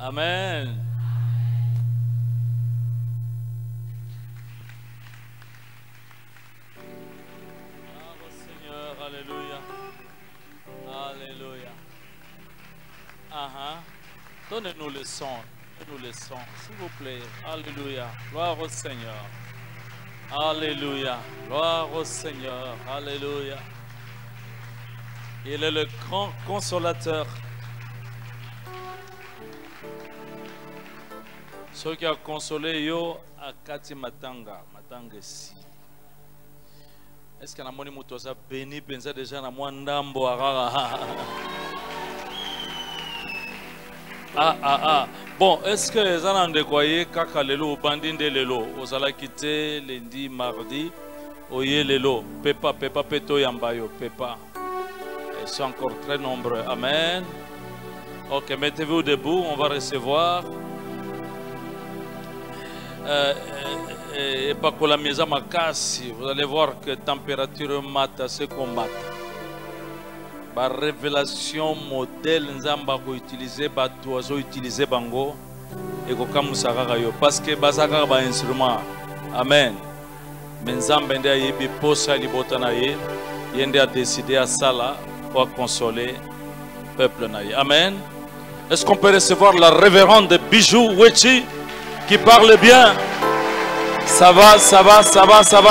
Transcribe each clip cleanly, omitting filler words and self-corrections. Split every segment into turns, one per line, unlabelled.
Amen. Bravo Seigneur, alléluia. Alléluia. Donnez-nous le son. Donnez-nous le son, s'il vous plaît. Alléluia. Gloire au Seigneur. Alléluia. Gloire au Seigneur. Alléluia. Il est le grand consolateur. Ceux qui a consolé yo à Kati Matanga si. Est-ce que na moni mutoza béni penza déjà na mwandambo arara. Bon, est-ce que les gens ont décoyé kaka lelo bandinde lelo ozala quitté lundi mardi oye lelo pepa peto yambayo pepa. Ils sont encore très nombreux. Amen. Ok, mettez-vous debout, on va recevoir et pas que la maison makasi. Vous allez voir que température mata se combat. La révélation modèle nzamba ko utiliser ba toizo utiliser bango et ko kamusaka yo parce que basaka ba instrument. Amen. Mais nzamba ndia yebi posa libota na ye yende a décidé à sala pour consoler le peuple naïe. Amen. Est-ce qu'on peut recevoir la révérende Bijou Wechi qui parle bien? Ça va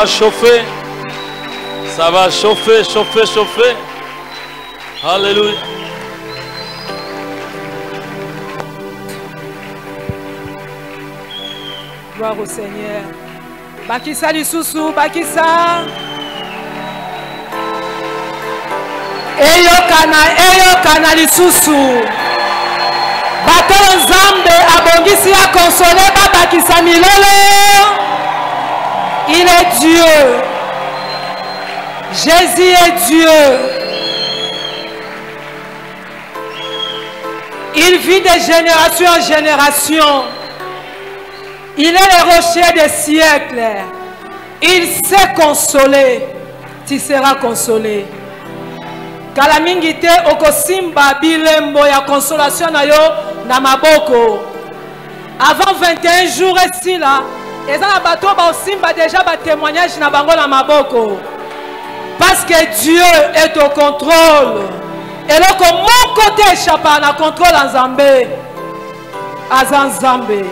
chauffer. Ça va chauffer. Alléluia.
Gloire au Seigneur. Bakisa lisusu, bakisa. Eyokana lisusu. Bato Nzambe abongisi ya consolé babakisa milolo. Il est Dieu. Jésus est Dieu. Il vit de génération en génération. Il est le rocher des siècles. Il sait consoler. Tu seras consolé. Kalamingite okosimba bilembo ya consolation na yo na maboko. Avant 21 jours ici là, et ça bato ba osimba déjà ba témoignage na bango na maboko. Parce que Dieu est au contrôle. Et là comme mon côté échappe na contrôle en Zambé. Azan Zambé.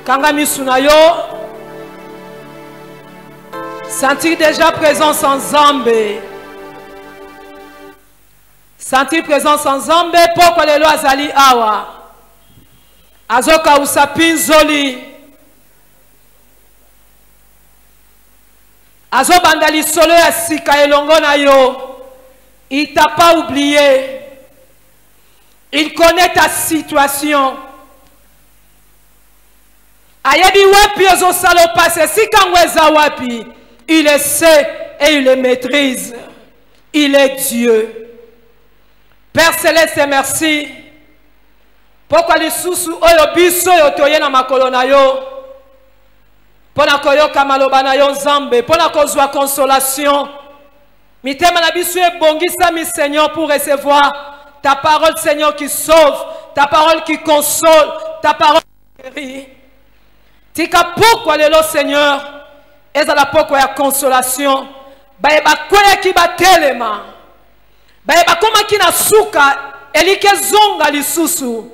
Kanga misuna yo sentir déjà présence en Zambé. Sentir présence en Zambé, pourquoi les lois azali awa. Azoka usapin zoli. Azo bandali solo ya sika elongo na yo. Il t'a pas oublié. Il connaît ta situation. Ayebi wapi ozo salo passe sika ngweza wapi. Il le sait et il le maîtrise. Il est Dieu. Père Céleste, merci. Pourquoi les sous oyo biso yo toye na makolo na yo? Pona koyoka maloba na yo Nzambe, pona kozwa consolation. Mitema na biso ebongisa mi Seigneur pour recevoir ta parole Seigneur qui sauve, ta parole qui console, ta parole qui guérit. Tika pourquoi lelo Seigneur, ezala pourquoi ya consolation, bayeba koya ki batelema. Bayeba koma kina suka elike zonga lisusu.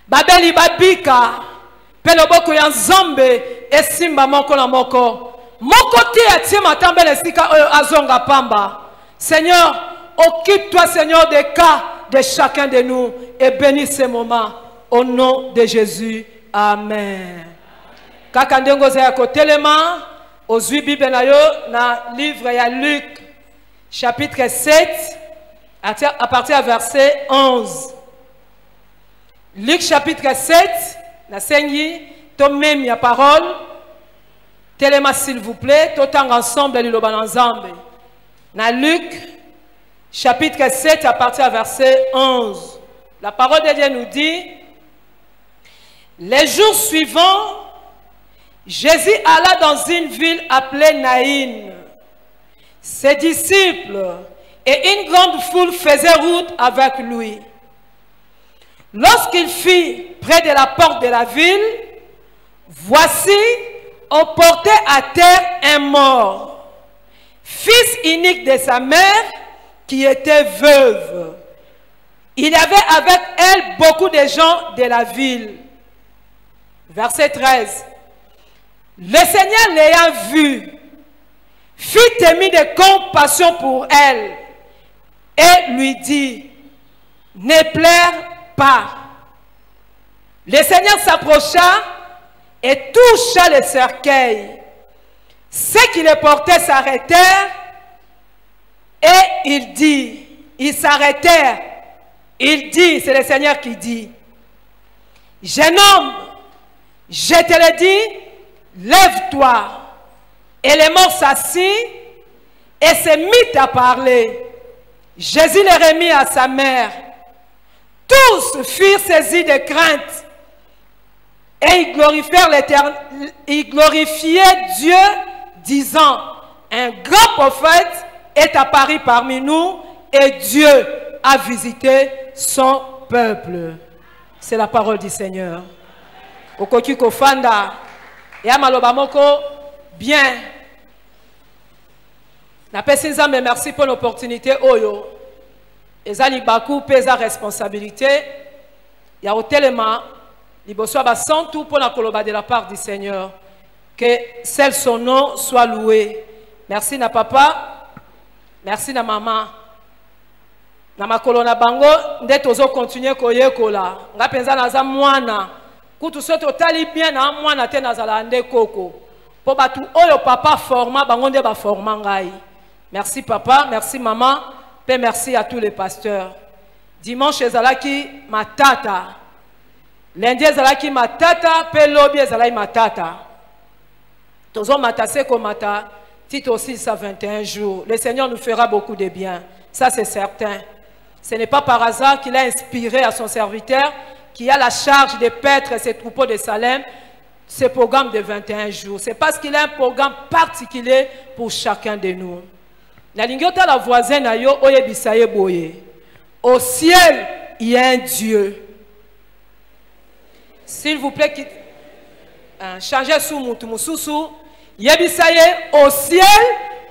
Babeli babika peloboko ya Nzambe esimba moko na moko. Moko te atie matambele sika oyo azonga pamba. Seigneur, occupe-toi Seigneur des cas de chacun de nous et bénis ces moments au nom de Jésus. Amen. Kaka ndengo za yako telema ozwi Bible na yo na livre ya Luc chapitre 7 à partir du verset 11. Luc chapitre 7, la Seigneur, tomem ya parole. Téléma s'il vous plaît, tout ensemble liloba ensemble. Na Luc chapitre 7 à partir du verset 11. La parole de Dieu nous dit: les jours suivants, Jésus alla dans une ville appelée Naïn. Ses disciples et une grande foule faisaient route avec lui. Lorsqu'il fut près de la porte de la ville, voici, on portait à terre un mort, fils unique de sa mère, qui était veuve. Il y avait avec elle beaucoup de gens de la ville. Verset 13. Le Seigneur l'ayant vu, fut ému de compassion pour elle et lui dit, ne pleure pas. Le Seigneur s'approcha et toucha le cercueil. Ceux qui le portaient s'arrêtèrent et ils s'arrêtèrent. Il dit, c'est le Seigneur qui dit, jeune homme, je te le dis, lève-toi. Et le mort s'assit et se mit à parler. Jésus le remit à sa mère. Tous furent saisis de crainte et ils glorifiaient Dieu, disant, un grand prophète est apparu parmi nous et Dieu a visité son peuple. C'est la parole du Seigneur. Okoki kofanda ya maloba moko bien. Na pesi nzambe merci pour l'opportunité oyo. Ezali baku pesa responsabilité. Ya otelema liboso ba santu pour la koloba de la part du Seigneur. Que seul son nom soit loué. Merci na papa. Merci na maman. Na makolo na bango nde tozo continuer koyekola. Nga penza naza mwana. Kutu sote otali bien na mwana te nazala nde koko. Po batu oyo papa forma bango nde ba forma ngai. Merci papa, merci maman, et merci à tous les pasteurs. Dimanche ezalaki matata. Lundi ezalaki matata, pe lobi ezalaki matata. Tozo matase ko mata, Tite 6 à 21 jours. Le Seigneur nous fera beaucoup de bien. Ça c'est certain. Ce n'est pas par hasard qu'il a inspiré à son serviteur qui a la charge de paître ses troupeaux de Salem, ce programme de 21 jours. C'est parce qu'il a un programme particulier pour chacun de nous. La voisine au ciel, il y a un Dieu. S'il vous plaît, changez sous Moutoumoussousou. Au ciel,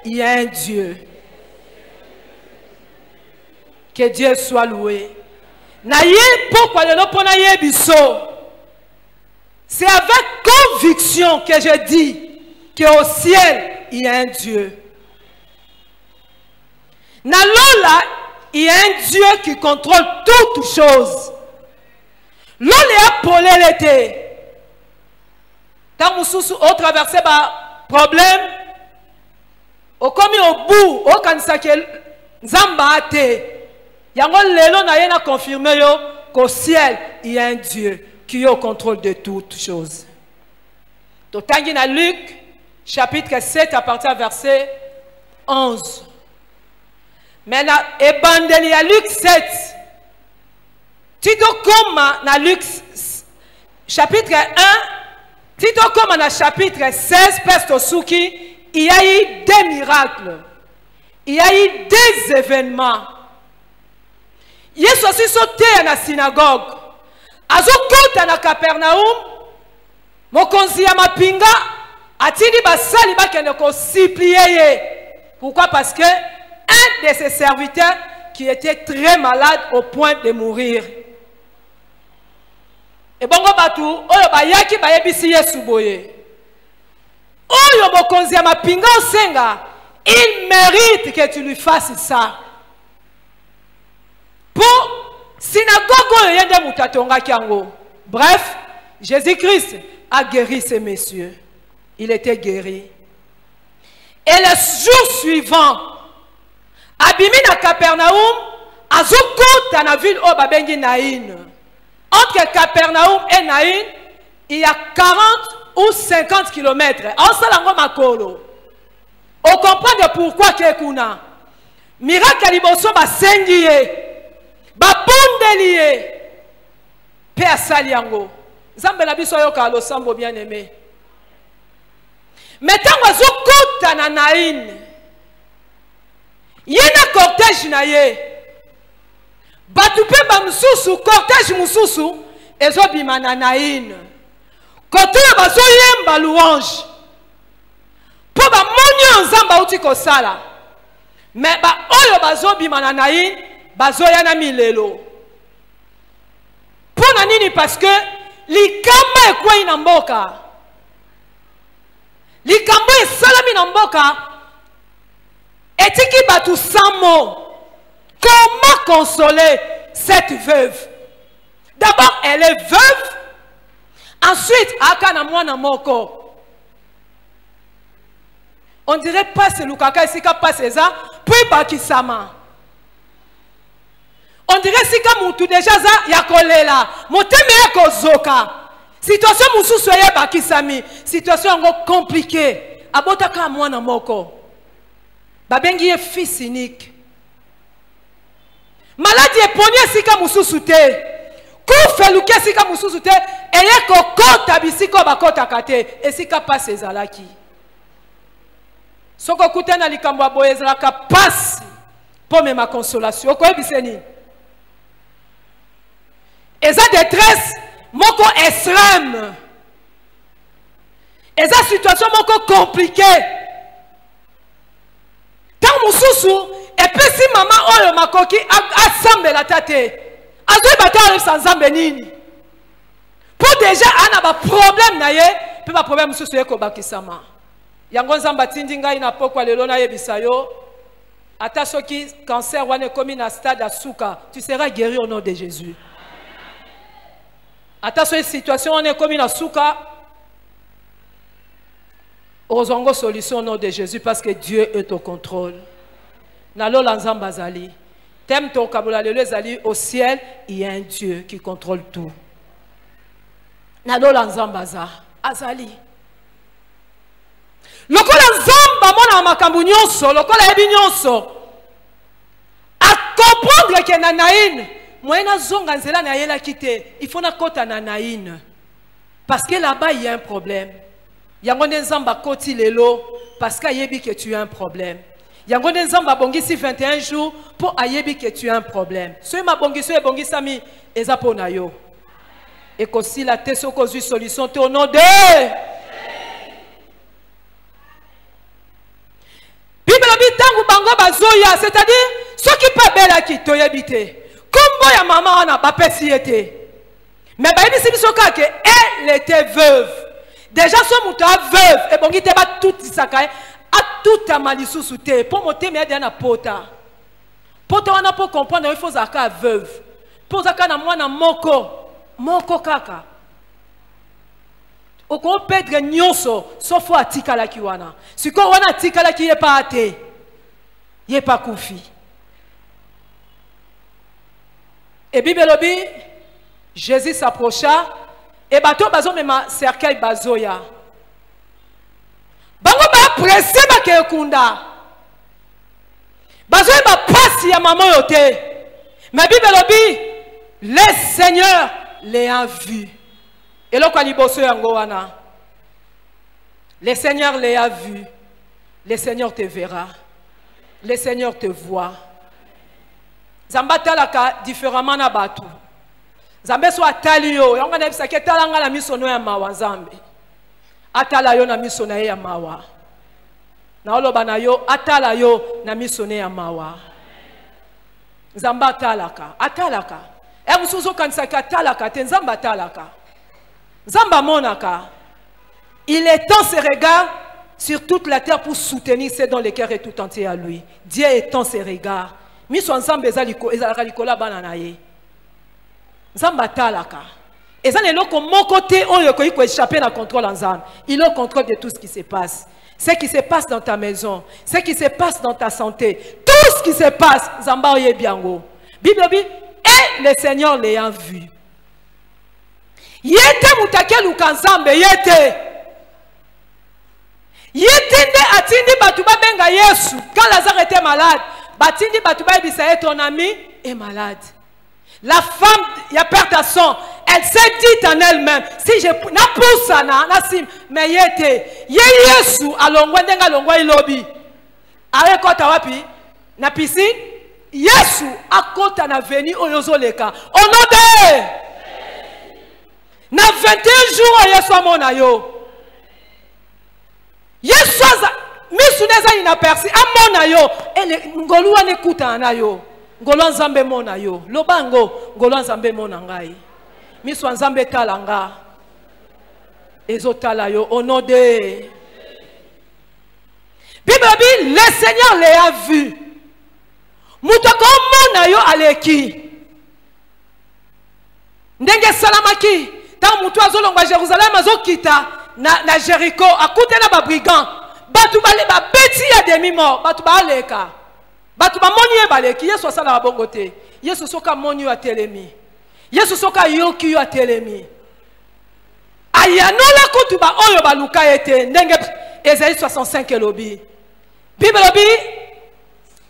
il y a un Dieu. Que Dieu soit loué. C'est avec conviction que je dis qu'au ciel, il y a un Dieu. Nalola, il y a un Dieu qui contrôle toutes choses. Lola a polé l'été. Tant au traversé problème, au commis au bout, au kansake Zamba ate. Yango lelo na yena confirmé qu'au ciel, il y a un Dieu qui est au contrôle de toutes choses. Totangi na Luc, chapitre 7, à partir du verset 11. Mais na ebandeli ya Luc 7, tito koma na Luc chapitre 1, tito koma na chapitre 16, Pesto Souki, il y a eu des miracles, il y a eu des événements. Yesu aussi sauté à la synagogue. Azokota na Capernaum. Mokonzi ya mapinga. Atili basali bakende ko supplier. Pourquoi? Parce que un de ses serviteurs qui était très malade au point de mourir. Et bongo batu oyo bayaki bayebisi Yesu boye. Oyo mokonzi ya mapinga osenga, il mérite que tu lui fasses ça. Pour synagogue, bref, Jésus-Christ a guéri ces messieurs. Il était guéri. Et le jour suivant, Abimi na Capernaum, Azokota na ville au Babengi Naïn. Entre Capernaum et Naïn, il y a 40 ou 50 kilomètres. En salango makolo. On comprend de pourquoi Kekuna. Miracle liboso ba sengiye. Babondeliye Père Saliango. Zambe na biso yo ka lo sambo bien aimé. Metango zokota na Naïn. Yena cortège na ye. Batupe ba mususu cortège mususu ezobima na Naïn côté bazoyemba louange po ba monyo nzamba uti kosala mais ba oyo bazobima na Naïn bazoya na milelo pona nini parce que likamba ekwa ina mboka likambo esalami na mboka etiki batu sans mots. Comment consoler cette veuve? D'abord, elle est veuve. Ensuite, akana mwana moko. On dirait pas c'est Lukaka ici qui passe ça, puis bakisama. On dirait si comme tout déjà ça yakolela. Moteme yakozoka. Situation mususu ya bakisami. Situation ngo compliquée. Abotaka mwana moko. Babengi ye fils unique. Maladie eponie sika mususu te. Kufeluke sika mususu te. Eye kokota bisiko bakota kate. Esika passe ezalaki. Soko kutena likambo aboye ezalaka passe. Po mema consolation. Okoye biseni. Eza détresse moko extrême. Eza situation moko compliquée. Tant mususu et puis si maman oyo makoki assemble la tate azoy batale sans nzambe nini pour déjà ana ba problème na ye pe ba problème mususu eko bakisama yango nzamba tindi ngai na pokwa lelo na yebisa yo ata soki cancer wane komi na stade asuka tu seras guéri au nom de Jésus. Ata soki situation wane komi na suka ozongo solution au nom de Jésus parce que Dieu est au contrôle. Nalo lanzamba zali. Thème to kabula lelo zali au ciel, il y a un Dieu qui contrôle tout. Nalo lanzamba za azali. Lokola nzamba mona makambu nyonso, lokola yebi nyonso. A comprendre que na Naïn, moyena zonga nzela na yela kite, il faut na kota na Naïn. Parce que là-bas il y a un problème. Yango nzamba koti lelo parce que yebi que tu as un problème. Yango nzamba bongisi 21 jours pour ayebi que tu as un problème. Ce ma bongiso e bongisami eza pona yo. Et kosi la te soko zui solution te au nom de Bible bitangu bango bazoya, c'est-à-dire ceux qui pas bela ki to yebite. Kombo ya maman wana ba pesi ete. Mais ba yebi sibiso ka que elle était veuve. Déjà ce mouton veuve et bongi te ba tout sakaye. A tout à malisusu te pour monter mais na pota pota wana pour comprendre il faut zaka veuve pour zaka na mwana moko kaka oko perdre nyonso sauf atikala ki wana siko wana atikala ki yepa ate yepa kufi et bibelobi Jésus s'approcha et bato bazo mema cercueil bazoya bango ba pressé ba ke kunda bazo ba passe ya maman yote mais Bible lobi le Seigneur les a vus et lo kwa liboso yango wana le Seigneur les a vus le Seigneur te verra le Seigneur te voit zamba talaka différemment na batu zambe so atali yo yango na bisake talanga la misono ya mawa zambe atala yo na miso na ye ya mawa na oloba na yo atala yo na miso ne ya mawa nzamba atalaka e mususu kanisa ka atalaka te nzamba atalaka nzamba monaka il étend ses regards sur toute la terre pour soutenir ceux dont le cœur est tout entier à lui. Dieu étend ses regards miso nzamba ezalaka likola bana na ye nzamba atalaka. Et ça n'est pas comme mon côté, on peut échapper à contrôle en Zam. Il est au contrôle de tout ce qui se passe. Ce qui se passe dans ta maison, ce qui se passe dans ta santé, tout ce qui se passe, Zamba oye biango. Bible dit, et le Seigneur l'ayant vu. Yete mutake lukanzambe, yete. Yete ne atindi batuba benga Yesu. Quand Lazare était malade, batindi batuba ebisa ton ami est malade. La femme, il y a perte à son. Elle s'est dit en elle-même, si je na poussa na sim, mais yete, Yesu alongwa ndenga longwa ilobi. Awe kota wapi? Na piscine, Yesu akota na veni oyozoleka. Au nom de na 21 jours Yesu amona yo. Yesu misu neza inaperci amona yo ele ngolu wane kuta na yo. Ngolo nzambe mona yo. Lobango ngolo nzambe mona ngai. Misu nzambe talanga. Ezotala yo au nom de Bible dit le Seigneur les a vus. Mutoko mona yo aleki. Ndenge salamaki. Tant mutu azolongwa Jérusalem azokita na Jéricho akute na ba brigand. Batu bale ba beti ya demi mort. Batu ba aleka. Batu ba moni e baleki. Yesu asala ba bongote. Yesu soka moni yo atelemi. Yesu soka yoki yo atelemi. Ayanola kutu ba oyo ba luka ete. Ndenge Ésaïe 65 elobi. Bible dit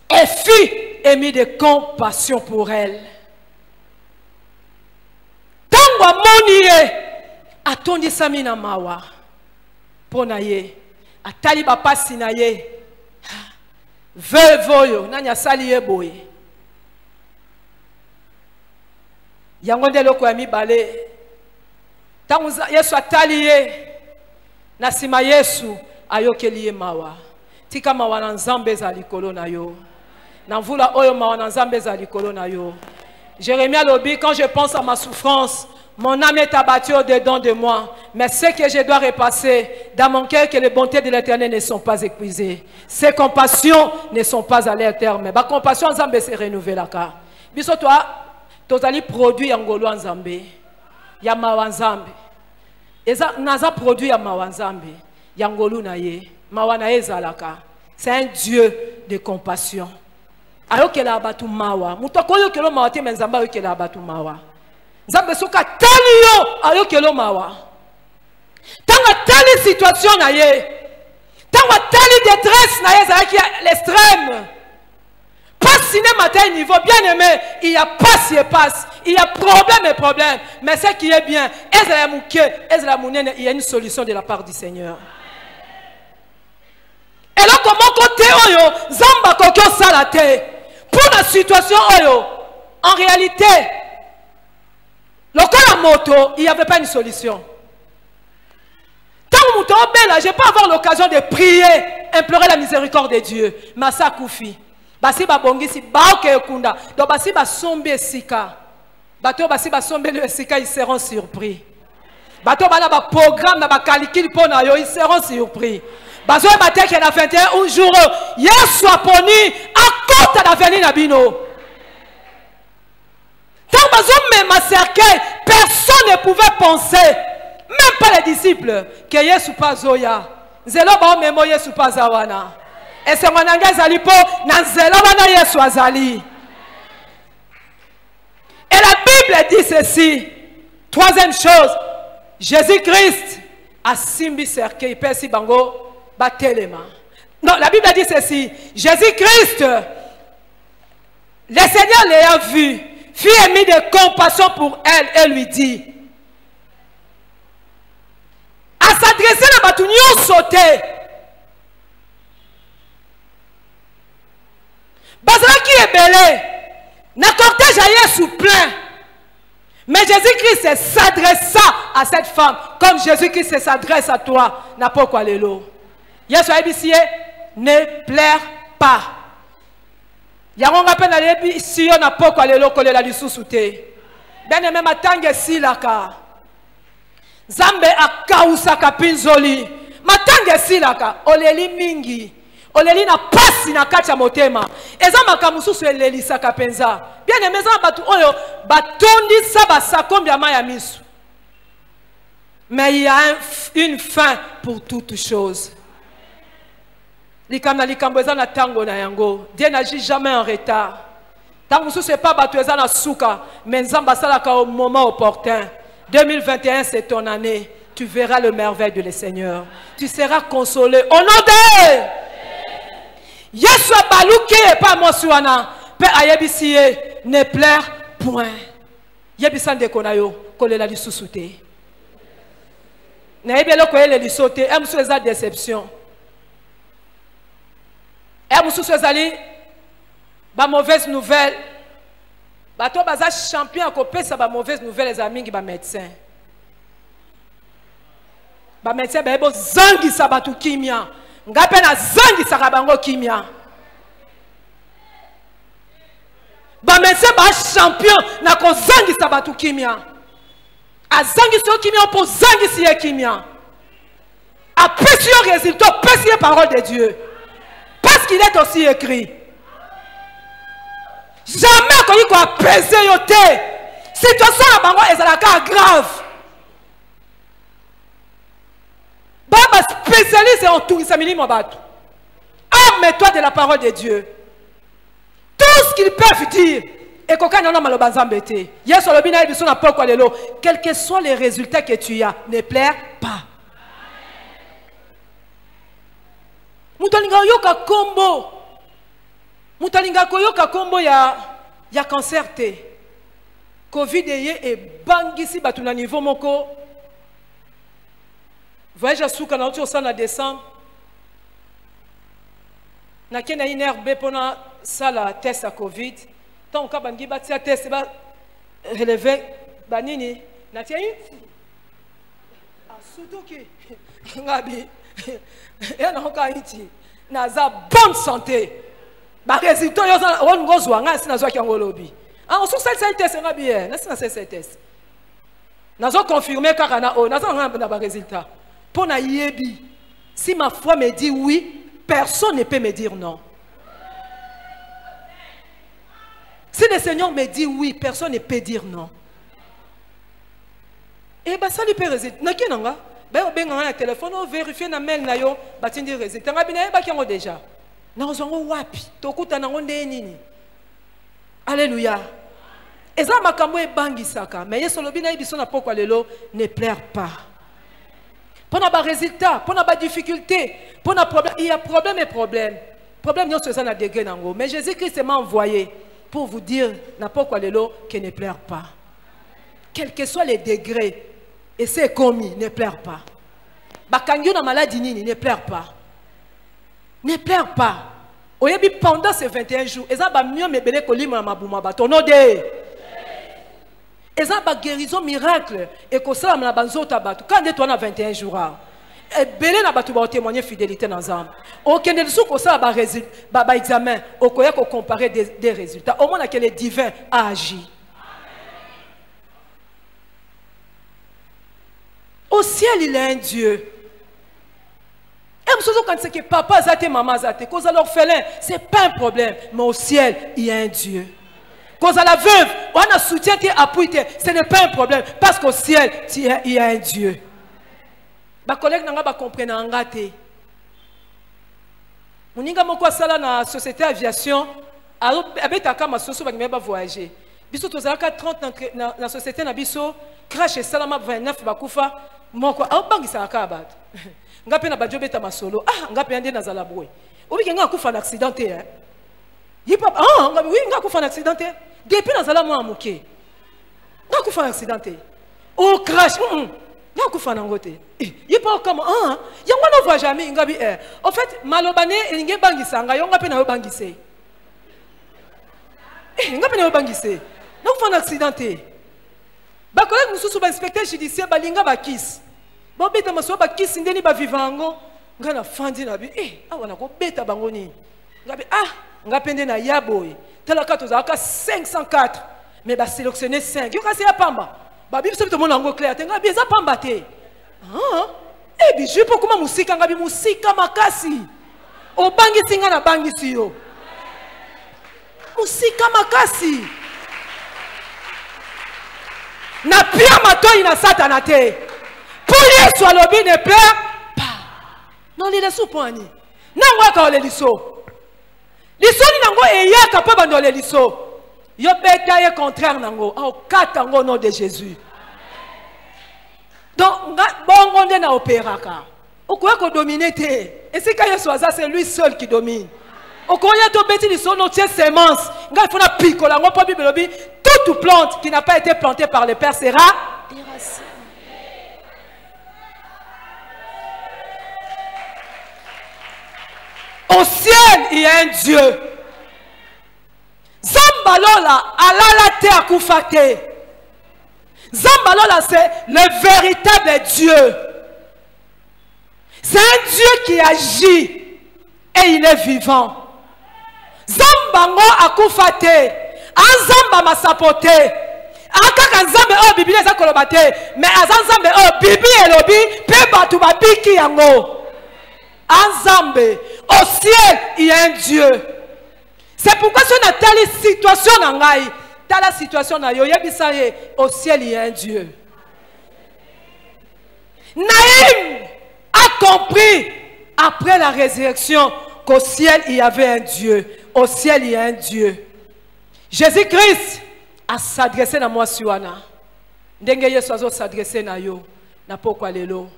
et fit émis de compassion pour elle. Tangwa monie atondi samina mawa pona ye atali ba pasi na ye veuve oyo nanya sali ye boye yango nde loko ya mibale tangu Yesu atali ye na sima Yesu ayokeli ye mawa tika mawa na nzambe za likolo na yo na mvula oyo mawa na nzambe za likolo na yo. Jérémie lobi, quand je pense à ma souffrance, mon âme est abattue au-dedans de moi. Mais ce que je dois repasser dans mon cœur, que les bontés de l'Éternel ne sont pas épuisées. Ses compassions ne sont pas à leur terme. Ma compassion en Zambé se renouvelle là. Biso toi, tozali produit en ngolo en Zambé. Ya mawa Zambé. Eza naza produit ya mawa Zambé. Ya ngolo na ye. Mawa na ye zalaka. C'est un Dieu de compassion. Ayokela abatu mawa mutoko yokelo mawa te menzamba ayokela abatu mawa nzambe soka tali yo ayokelo mawa tanga tali situation na ye tanga tali détresse na ye zaki l'extrême pas cinéma tel niveau bien aimé il y a passe et passe il y a problème et problème mais ce qui est bien ezala muke ezala munene il y a une solution de la part du Seigneur. Et là comment côté oyo zamba kokyo salate pour la situation oyo en réalité le cas la moto il n'y avait pas une solution. Tant que moto belle je peux avoir l'occasion de prier implorer la miséricorde de Dieu masa kufi basi babongisi baoke kunda donc basi basombe sika bato basi basombe le sika ils seront surpris bato bana ba programme na ba calcul pour na yo ils seront surpris. Bazo bateke na 21 jours Yesu aponi akota na veni na bino. Tant bazo même cercueil personne ne pouvait penser même pas les disciples que Yesu pas zoya. Nzelo ba memo Yesu pas zawana. Et c'est mwananga zali po na nzelo bana Yesu azali. Et la Bible dit ceci. Troisième chose, Jésus-Christ a simbi cercueil persi bango. Non, la Bible dit ceci. Jésus-Christ, le Seigneur l'ayant vu, fit émis de compassion pour elle et lui dit, à s'adresser à Batounion sauté. Bazara qui est belé, na cortège à Yesu plein. Mais Jésus-Christ s'adressa à cette femme comme Jésus-Christ s'adresse à toi. N'a pas quoi les lots. Yesu abisie ne pleure pas. Yangonga pe na lebi si on a poko lelo kolela lisusu te. Bien aimé matange silaka. Zambe akausa kapinzoli. Matange silaka oleli mingi. Oleli na pasi na kacha motema. Eza makamususu eleli saka penza. Bien aimé za batu oyo batondi sa basakombi ya maya misu. Mais il y a une fin pour toutes choses. Likambo na tango na yango. Dieu n'agit jamais en retard. Tango sous c'est pas batueza na souka, mais nzamba salaka au moment opportun. 2021 c'est ton année. Tu verras le merveille de le Seigneur. Tu seras consolé. Au nom de Yesu baluke pas mosuana. Pe ayebisiye ne pleure point. Yebisan de konayo kolela lisusuté. Na yebelo koyele lisote, em sou eza déception. Et vous souhaitez Ba mauvaise nouvelle. Bato baza champion à copier ça ba mauvaise nouvelle les amis qui ba médecin. Ba médecin ba ebo zangi sa batu kimia. Ngape na zangi sa kabango kimia. Ba médecin ba champion na ko zangi sa batu kimia. A zangi so kimia pour zangi si kimia. A précieux résultat, précieux parole de Dieu. Parce qu'il est aussi écrit. Jamais qu'on y quoi peser yote. Situation à bango est la cas grave. Baba spécialiste en tourisme minimum bateau. Arme-toi de la parole de Dieu. Tout ce qu'ils peuvent dire. Et quand on a mal au bazambete. Hier sur le bina ils sont à pourquoi les lots. Quels que soient les résultats que tu as, ne plaire pas. Mutalinga yoka kombo. Mutalinga koyoka kombo ya cancer te. Covid et bangisi batuna niveau moko. Voyage à souka na oto na décembre. Na kena inerbe pona sala test à Covid. Tant ka bangi batia test ba relevé banini na tia yi. Surtout que ngabi et non ka iti na za bonne santé. Ba résultat yo on ngozwa nga sina zwa kyango lobi. Ah on sous celle test nga bien, na sina celle test. Na zo confirmer kaka na o, na zo nga na ba résultat. Pour na yebi. Si ma foi me dit oui, personne ne peut me dire non. Si le Seigneur me dit oui, personne ne peut dire non. Et bah ça lui peut résultat. Na kinanga, ba benga na téléphone o vérifier na mail na yo, ba tindi résultat. Nga bina ba kyango déjà. Na ozongo wapi? Tokuta na ngonde nini? Alléluia. Eza makambo e bangisaka, mais yeso lobina ibiso na pokwa lelo ne plaire pas. Pour nos résultats, pour nos difficultés, pour nos problèmes, il y a problème et problème. Problème, nous sommes à degré nango. Mais Jésus-Christ m'a envoyé pour vous dire n'importe quoi l'élo qui ne pleure pas. Quels que soient les degrés, et c'est commis, ne pleure pas. Bakangyo na maladie nini, ne pleure pas. Ne pleure pas. Oyebi pendant ces 21 jours, eza ba mieux me belé kolima mabuma ba tonode. Et ça, guérison miracle. Et que ça, la banzota batu. Quand on a 21 jours, et belé na batu ba témoigner fidélité dans l'âme. Aucun de ceux que ça ba examen, au koya ko comparer des résultats. Au moins que le divin a agi. Au ciel, il est un Dieu. Et quand c'est que papa zate, maman zate, cause à l'orphelin, c'est pas un problème. Mais au ciel, il y a un Dieu. Cause à la veuve, on a soutien, appui, ce n'est pas un problème. Parce qu'au ciel, il y a un Dieu. Ma collègue n'a pas compris. Moninga moko sala na société aviation, abeta kama soso ba ngeba voyager. Biso tozalaka 30 na société na biso, crash salama 29 bakufa, moko abangisa ka bat. Ngape na bajo beta masolo. Ah, ngape ande na zala boy. Obi nga kufa na accidenté hein. Yipapa, ah, oui, nga kufa na accidenté. Depuis dans la moi amuke. Nga kufa na accidenté. Oh crash, nga kufa na ngote. Yipapa comme ah, yango no voit jamais ngabi en fait, malobane elinge bangisa nga yo ngape na yo bangise. Ngape na yo bangise. Nga kufa na accidenté. Ba collègue mususu ba inspecteur judiciaire balinga ba kiss. Bo beta maso ba kiss ndeni ba vivango. Nga na fandi na bi awana ko beta bango ni. Ngabi ngapende na yaboy talaka tozaka 504 mais ba sélectionner 5 yo kasi ya pamba ba biso tout monde ngo clair tenga bieza pamba te bi je peux comment musika ngabi musika makasi o bangi singa na bangi siyo musika makasi na pia matoi na satana te pour Yesu alobi ne pleure pas non les sous poani nango ka ole liso lisoni nango eyaka pa bandole liso yo beta ye contraire nango au katango au nom de Jésus. Donc bongo nde na opéraka okoya ko dominer te et c'est quand Yesu aza c'est lui seul qui domine okoya to beti liso no tie semence nga il faut na pikola ngo pa Bible bi toute plante qui n'a pas été plantée par le Père sera déracinée. Au ciel, il y a un Dieu. Zambalola, alala te akufate. Zambalola, c'est le véritable Dieu. C'est un Dieu qui agit et il est vivant. Zambango akufate, Anzamba masapote, Akaka Nzambe o Bibi eza kolobate, mais Azanzambe o Bibi elobi, pe batu babiki yango. Anzambe, au ciel il y a un Dieu. C'est pourquoi si on a telle situation dans la situation na yo, au ciel il y a un Dieu. Naïm a compris après la résurrection qu'au ciel il y avait un Dieu. Au ciel il y a un Dieu. Jésus-Christ a s'adressé à moi suana. Ndenge Yesu azo s'adresser na yo na pokwa lelo.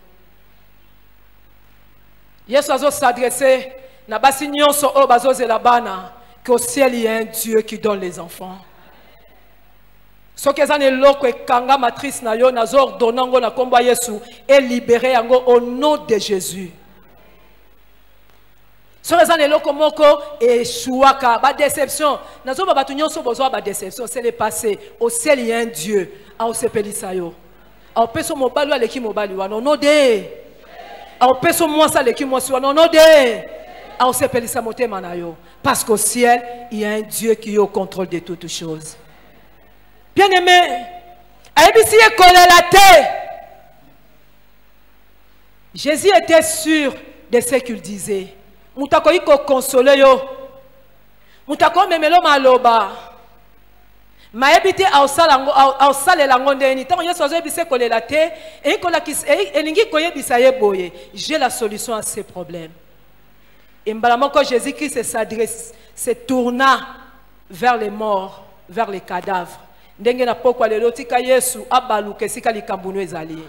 Yesu azo s'adresser na basi nyonso o bazozela bana qu'au ciel il y a un Dieu qui donne les enfants. Ce que zane loko e kanga matrice na yo nazo ordonnango na komba Yesu et libérer yango au nom de Jésus. Ce que zane loko moko et chouaka ba déception nazo ba batu nyonso bozo ba déception c'est le passé. Au ciel il y a un Dieu a osepelisa yo. A opeso mobali aleki mobali wa non de. A opeso mwasa aleki mwasi wa non de. A osepelisa motema na yo parce qu'au ciel il y a un Dieu qui est au contrôle de toutes choses. Bien-aimé, Jésus était sûr de ce qu'il disait. Moutako iko consoler yo. Moutako memelo maloba. Maebite ausale lango ndeni. Tant yeso zo ebise kolela te et kola kis elingi koyebisa ye boye. J'ai la solution à ces problèmes. Et mbalamoko Jésus-Christ s'adresse, se tourna vers les morts, vers les cadavres. Ndenge na pokwa lelo tika Yesu abaluke sika likambuno ezali.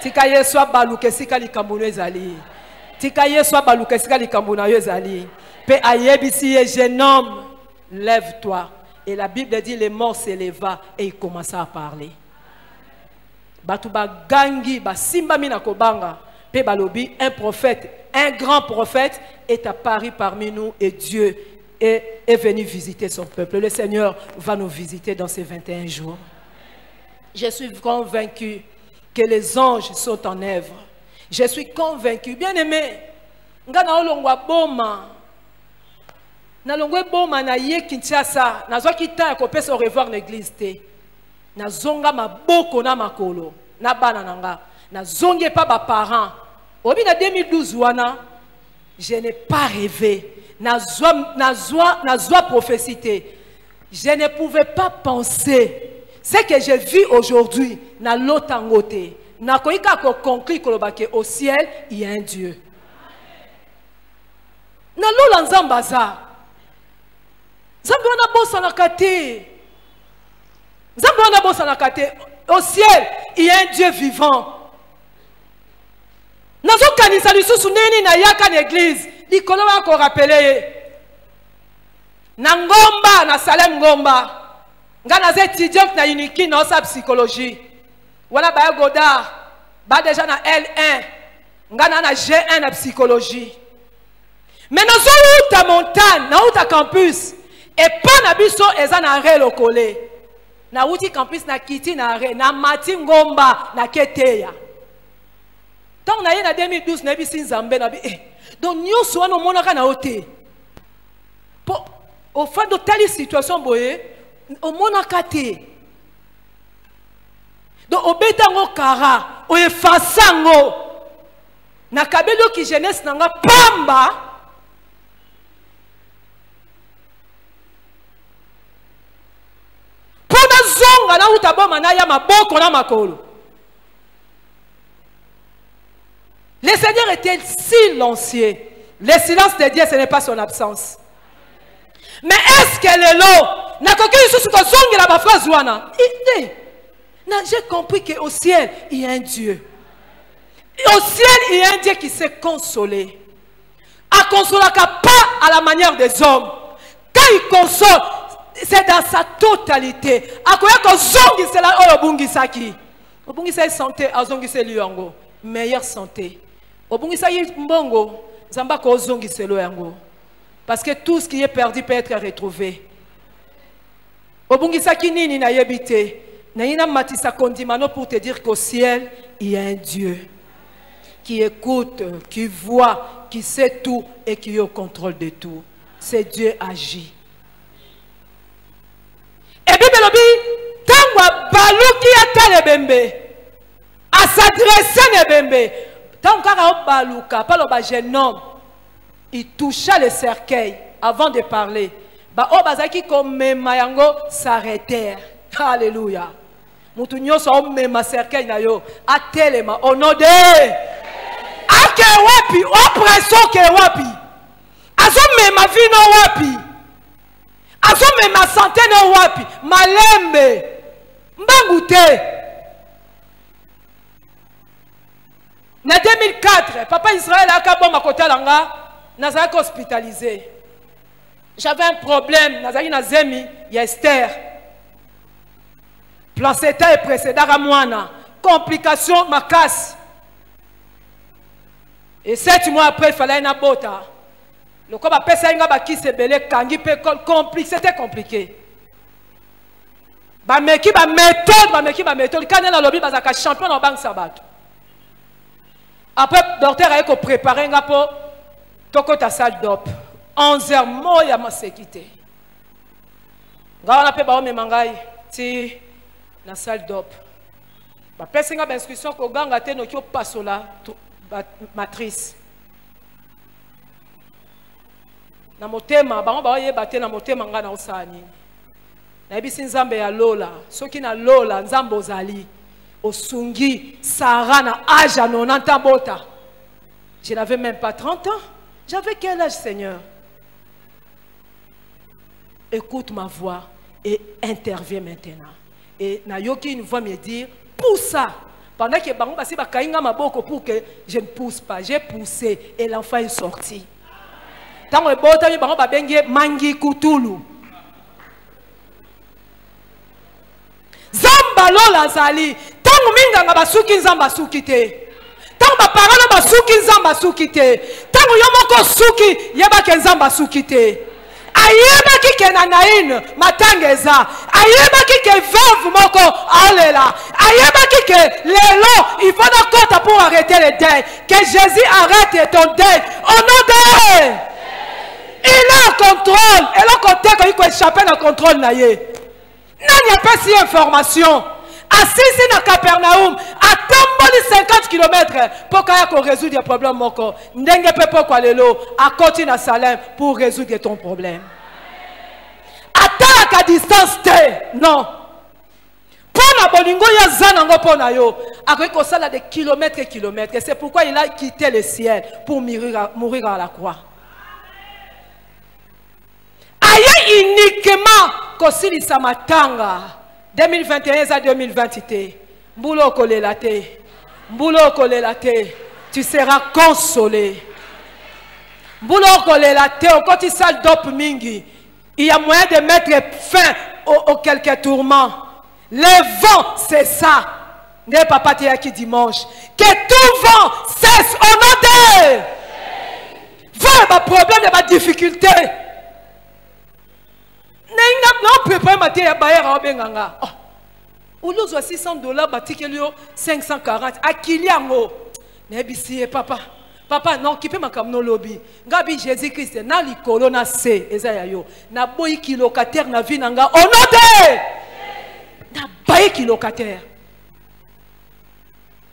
Tika Yesu abaluke sika likambuno ezali. Tika Yesu abaluke sika likambuno ezali. Pe ayebisi ye jeune homme, lève-toi. Et la Bible dit les morts s'éleva et il commença à parler. Batu ba gangi ba simba mina kobanga. Pe balobi un prophète, un grand prophète est apparu parmi nous et Dieu est venu visiter son peuple. Le Seigneur va nous visiter dans ces 21 jours. Je suis convaincu que les anges sont en œuvre. Je suis convaincu. Bien aimé, ngana olongwa boma. Na longwe boma na ye Kinshasa. Na zwa kita ko pesa au revoir l'église te. Na zonga maboko na makolo. Na bana nanga. Na zonge pas ba parents. Obi na 2012 wana, je n'ai pas rêvé. Nazwa prophécité. Je ne pouvais pas penser ce que j'ai vu aujourd'hui na lotangote. Na koika ko conclut kolobake au ciel il y a un Dieu. Na lola nzambaza. Nzambe wana bosa na kate. Nzambe wana bosa na kate. Au ciel il y a un Dieu vivant. Nazo kanisa lisusu neni na yaka na église. Likolo wa ko rappeler na ngomba na Salem ngomba ngana za étudiant na uniki na sa psychologie wala ba Godard ba déjà na L1 ngana na G1 na psychologie mais na zo uta montagne na uta campus et pas na biso eza na re lokole na uti campus na kiti na re na mati ngomba na keteya tant na ye na 2012 na bisi nzambe na bi donc nous sommes au monde na ote au fait de telle situation boye au monde kate donc au betango kara au effaçango na kabelo ki jeunesse nanga pamba pona zonga na utaboma na ya maboko na makolo. Le Seigneur était silencieux. Le silence de Dieu, ce n'est pas son absence. Mais est-ce que le lot n'a qu'aucun souci que son la bafra zouana? J'ai compris qu'au ciel, il y a un Dieu. Et au ciel, il y a un Dieu qui s'est consolé. À consoler pas à la manière des hommes. Quand il console, c'est dans sa totalité. À quoi que zongi c'est là oh bungi saki. Bungi c'est santé, à zongi c'est liango. Meilleure santé. Obungisa yi mbongo zamba ko zongi selo yango parce que tout ce qui est perdu peut être retrouvé. Obungisaki nini na yebite. Na ina matisa kondimano pour te dire qu'au ciel, il y a un Dieu qui écoute, qui voit, qui sait tout et qui est au contrôle de tout. C'est Dieu agit. Et Bible dit, tangwa baluki atale bembe, à s'adresser ne bembe. Tangwa baluka, pas le jeune homme, il toucha le cercueil avant de parler. Ba o bazaki comme mayango s'arrêtèrent. Alléluia. Mutu nyoso o mema cercueil na yo atelema au nom de ake wapi oppression ke wapi azo mema vino wapi azo mema santé no wapi malembe mbangute. Na 2004 papa Israël akaboma kotalanga nazaki hospitalisé. J'avais un problème nazaki na zemi ya Esther. Placenta et précédent à moana. Complication, ma casse. Et 7 mois après, il fallait une bota. Le corps a pensé à qui se belé, kangi pe compliqué, c'était compliqué. Ba meki ba méthode, quand elle a lobby bazaka champion en banque sabat. Après docteur a préparé un pour toko ta salle d'op. 11h moya ma sécurité. Ngana pe ba o memangai ti la salle d'op. La personne a l'inscription qu'au gang a été noté au pasola matrice. Na motema, bango ba ye baté na motema nga na osani. Na ebisi nzambe ya lola, soki na lola nzambe ozali, osungi Sarah na âge à 90 ans bota. Je n'avais même pas 30 ans. J'avais quel âge, Seigneur? Écoute ma voix et interviens maintenant. Et Nayoki une fois me dire, pousse ça. Pendant que Bango Bassi Bakainga m'a beaucoup pour que je ne pousse pas. J'ai poussé et l'enfant est sorti. Tant que Bota Bango Babenge Mangi Kutulu. Zambalo Lazali. Tant que Minga Basuki Zamba Sukite. Tant que Parana Basuki Zamba Sukite. Tant que Yomoko Suki Yabaka Zamba Sukite. Ayeba ki kenanaine matangeza ayeba ki ke veuve moko alela ayeba ki ke lelo il faut na kota pour arrêter le deuil que Jésus arrête ton deuil au nom de il est en contrôle et le côté quand il peut échapper dans le contrôle na ye n'a pas si information assis na Capernaum à tamboli 50 km pour qu'on résoudre les problèmes moko ndenge pe poko lelo à côté na Salem pour résoudre ton problème. Attaque à distance non. Pour la bolingo ya zanango pour na yo avec ça là des kilomètres et kilomètres. C'est pourquoi il a quitté le ciel pour mourir à la croix. Aïe uniquement kosili samatanga 2021 à 2020. Mboulo kolelate. Mboulo kolelate. Tu seras consolé. Mboulo kolelate. Au côté sale d'op mingi. Il y a moyen de mettre fin aux quelques tourments. Le vent, c'est ça. Ne papa qui dimanche. Que tout vent cesse au nom de. Vent, ma problème et ma difficulté. Non, prépare ma terre à Bayer à Benganga. Ou nous avons $600, batikelio 540. À Kiliango. Nebisi papa. Papa, non, qui peut m'accompagner lobby. Gabi Jésus-Christ, na li corona C, Esayayo. Na boy qui locataire na vie nanga. Oh non de! Na boy qui locataire.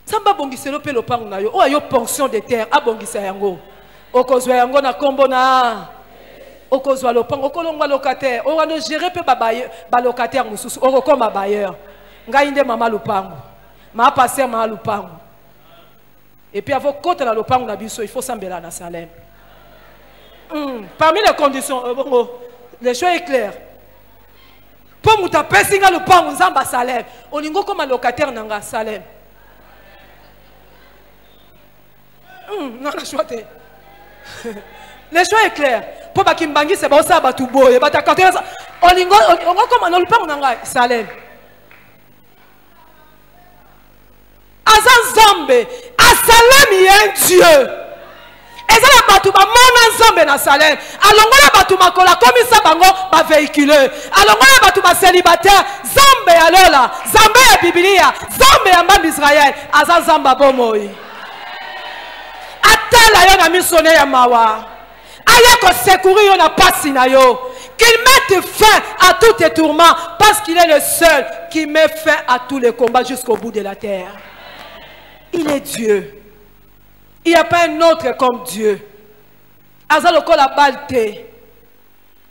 Samba bongiselo pe lopangu na yo. Oh ayo pension de terre. A bongisa yango. Okozwa yango na kombo na. Okozwa lopangu. Okolongwa locataire. O wano gérer pe ba locataire mususu. Okokoma bailleur. Nga inde mama lopangu. Ma passer ma lopangu. Et puis, avant côté dans le pan il faut s'embêter dans Salem. Parmi les conditions, le choix est clair. Pour nous taper, si le pan nous en Salem, on y comme un locataire dans Salem. Non, le choix est. Le choix est clair. Pour que Kimbangi c'est bon ça, Batoubo, et Batakanté, on y comme un pan dans Salem. Azan Zambe, à Salem il y a un Dieu. ezala batu ba mona nzambe na Salem alongola batu makola komisa bango ba véhiculeux alongola batu ba célibataire zambe ya lola zambe ya Biblia zambe ya mbambi Israël aza zamba bomoi atala yo na misone ya mawa aya ko secourir yo na pasi na yo qu'il mette fin à tous tes tourments parce qu'il est le seul qui met fin à tous les combats jusqu'au bout de la terre. Il est Dieu. Il n'y a pas un autre comme Dieu. Azaloko la balte.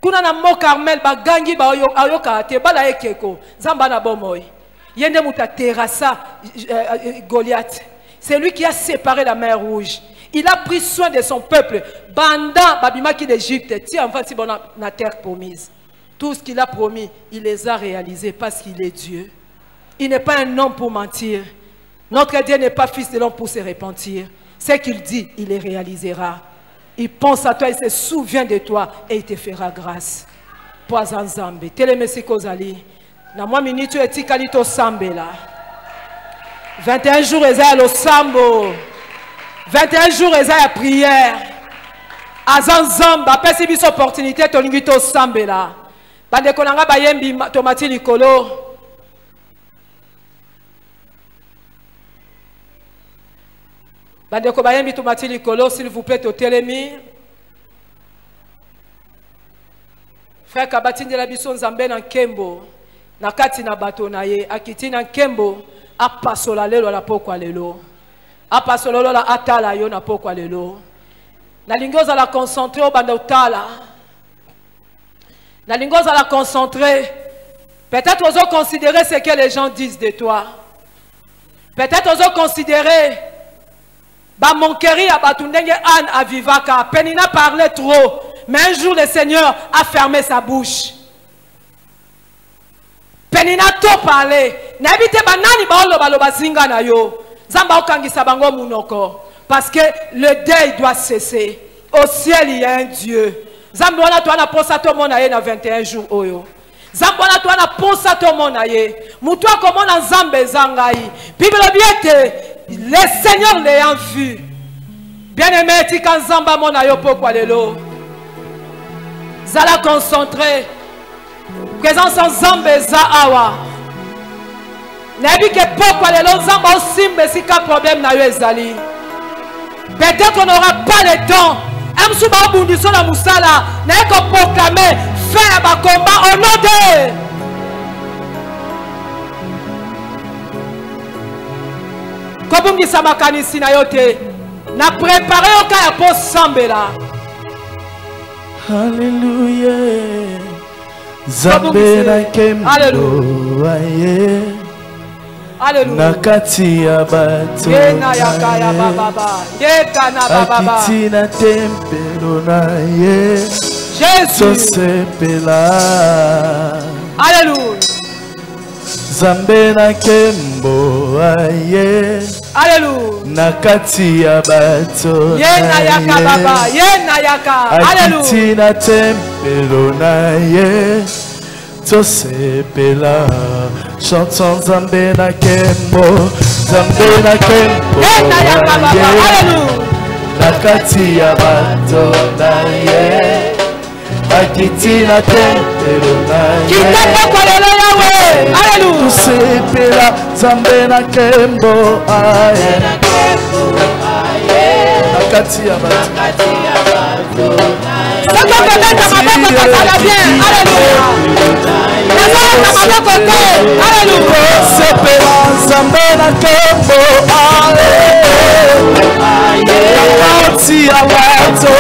Kuna na mo Carmel ba gangi ba ayoka te bala ekeko. Zamba na bomoy. Yende muta terrassa Goliath. C'est lui qui a séparé la mer Rouge. Il a pris soin de son peuple. Banda babimaki d'Égypte. Tiens, en fait, si bon la terre promise. Tout ce qu'il a promis, il les a réalisés parce qu'il est Dieu. Il n'est pas un homme pour mentir. Notre Dieu n'est pas fils de l'homme pour se repentir. Ce qu'il dit, il les réalisera. Il pense à toi, il se souvient de toi et il te fera grâce. Poison Zambe. Télémessi Kozali. Na moi minute eti kalito sambela. 21 jours ezaya lo sambo. 21 jours ezaya prière. Azan Zamba pesi biso opportunité tolingi to sambela. Bande konanga bayembi tomati likolo. Bande ko bayembi tomati likolo s'il vous plaît to telemi. Frère Kabati de la biso Nzambe na Nkembo. Nakati na bato na ye akiti na Nkembo apasola lelo la pokwa lelo apasola lelo la atala yo na pokwa lelo na lingoza la concentrer au banda utala na lingoza la concentrer peut-être oso considérer ce que les gens disent de toi peut-être oso considérer ba monkeri ya batu ndenge Anne avivaka Penina parlait trop mais un jour le Seigneur a fermé sa bouche. Penina to parler na ebite banani baolo baloba zinga na yo zamba okangisa bango munoko parce que le deuil doit cesser. Au ciel il y a un Dieu. Zamba wana to na posa to mona ye na 21 jours oyo. Zamba wana to na posa to mona ye. Mutu akomona nzambe zangai. Bible biete le Seigneur l'ayant vu. Bien-aimé tika nzamba mona yo pokwa lelo. Zala concentré. Présence en Zambeza awa. Nebi ke pourquoi les Zamba simbe si ka problème na yo ezali. Peut-être on n'aura pas le temps. Amsuba bundiso na musala na ko proclamer faire ba combat au nom de Kobungi samakani sina yote. Na préparer au cas pour sambela.
Hallelujah. Zambe na Nkembo aye nakati ya bato akiti na tempelo na ye tosepela.
Alléluia.
Zambe na Nkembo aye nakati ya bato akiti na tempelo na ye tosepela. Chantons Zambe na Nkembo, Zambe na Nkembo aye nakati ya bato na ye akiti na tempelo na ye tosepela. Zambe na Nkembo aye nakati ya bato tosepela. Zambe na Nkembo aye nakati ya bato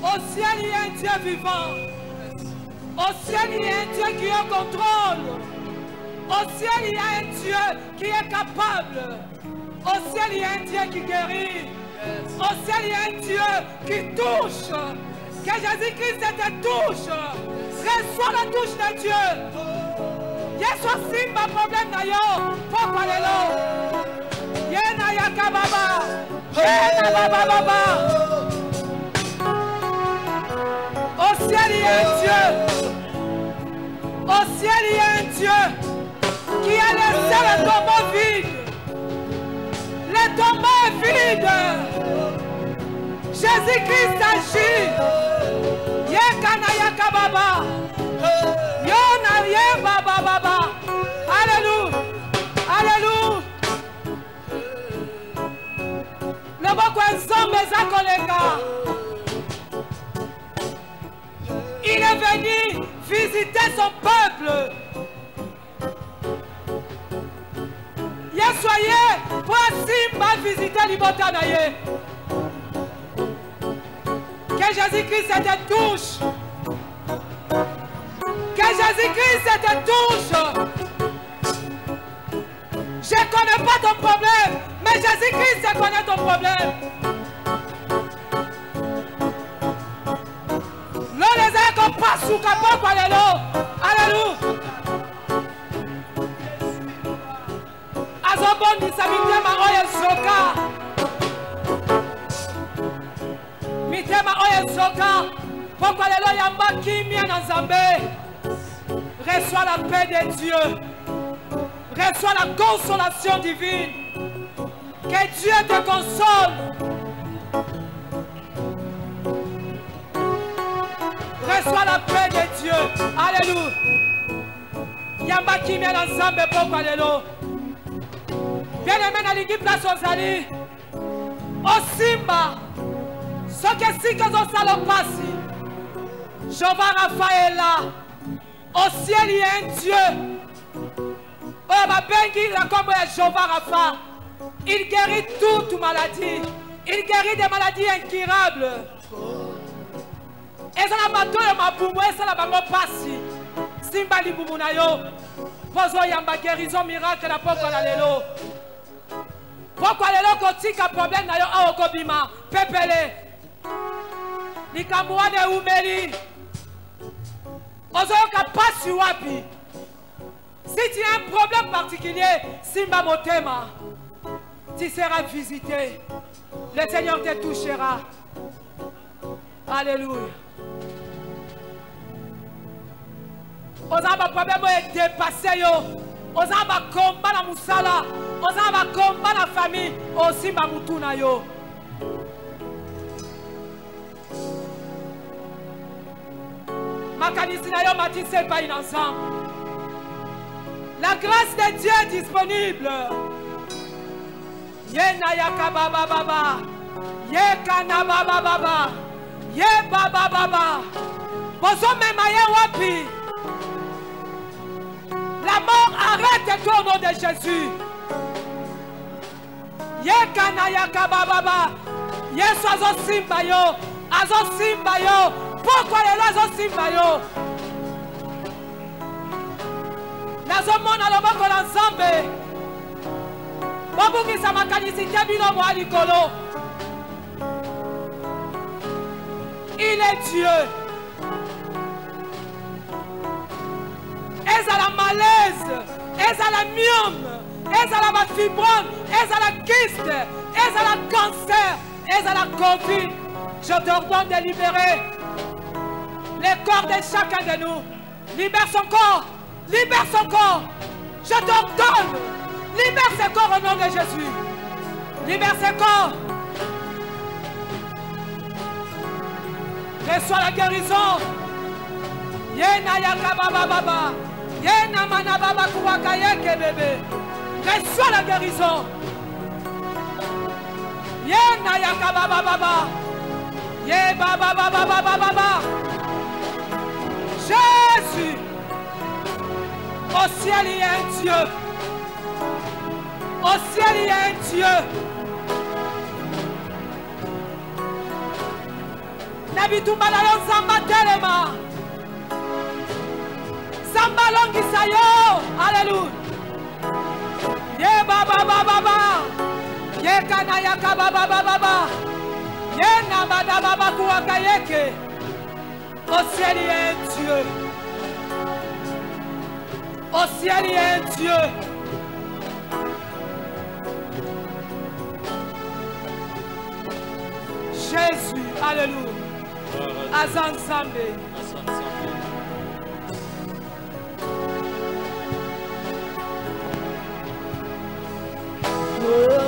Au ciel, il y a un Dieu vivant. Au ciel, il y a un Dieu qui est au contrôle. Au ciel, il y a un Dieu qui est capable. Au ciel, il y a un Dieu qui guérit. Au ciel, il y a un Dieu qui touche. Que Jésus-Christ te touche. Reçois la touche de Dieu. Yesu simba problème na yo. Pourquoi lelo? Yena yakababa. Yena baba baba. Au ciel, il y a un Dieu. Au ciel, il y a un Dieu qui a laissé le tombeau vide. Le tombeau est vide. Jésus-Christ agit. Yekana yakababa. Yona yebaba baba. Alléluia. Alléluia. Le boko ensemble za kolega. Il est venu visiter son peuple. Soyez pour Simba visiter l'Ibotanaye. Que Jésus-Christ te touche. Que Jésus-Christ te touche. Je ne connais pas ton problème, mais Jésus-Christ connaît ton problème. Alléluia. Soka. Pourquoi les yamba kimia na Nzambe? Reçois la paix de Dieu. Reçois la consolation divine. Que Dieu te console. Reçois la paix de Dieu. Alléluia. Yamba kimia na Nzambe pourquoi lelo. Bien-aimé na ligi place ozali. Osimba. Ce que si que zosalo pasi. Jéhovah Rapha est là. Au ciel, il y a un Dieu. Oh, ma bengi, la comme Jéhovah Rapha. Il guérit toute maladie. Il guérit des maladies incurables. Et ça la bateau et ma boumou, et ça la bango passi. Simba li boumou na yo. Pozo yamba guérison miracle la poko la lelo. Pourquoi lelo kotika problème na yo a okobima. Pepele. Likamwa de umeli. Si tu as un problème particulier, Simba Motema, tu seras visité. Le Seigneur te touchera. Alléluia. Ozaba problème est dépassé yo. Ozaba combat la musala. Ozaba combat la famille. O Simba Mutuna yo. La grâce de Dieu est disponible. Yena yaka baba baba. Yekana baba baba. Ye baba baba. Bozo memaye wapi. La mort arrête-toi au nom de Jésus. Yekana yaka baba baba. Yesu azo simba yo. Azo simba yo. Pourquoi les lois simba yo? Nazomona loboko na Nzambe. Babukisa makanisi kabino mwa likolo. Il est Dieu. Ezala malaise, ezala myome, ezala fibrome, ezala kyste, ezala cancer, ezala Covid. Je t'ordonne de libérer le corps de chacun de nous. Libère son corps. Libère son corps. Je t'ordonne. Libère ce corps au nom de Jésus. Libère ce corps. Reçois la guérison. Yena yaka baba baba. Yena mana baba kuwaka yeke bébé. Reçois la guérison. Yena yaka baba baba. Ye baba baba baba baba. Jésus. Au ciel il y a un Dieu. Au ciel il y a un Dieu. Nabitumba la Zamba telema. Zamba longi sayo. Alléluia. Ye baba baba baba. Ye kana yaka baba baba baba. Ye namada baba kuwaka yeke. Au ciel il y a un Dieu. Au ciel il y a un Dieu. Jésus, alléluia. Azan Zambé.
Oh.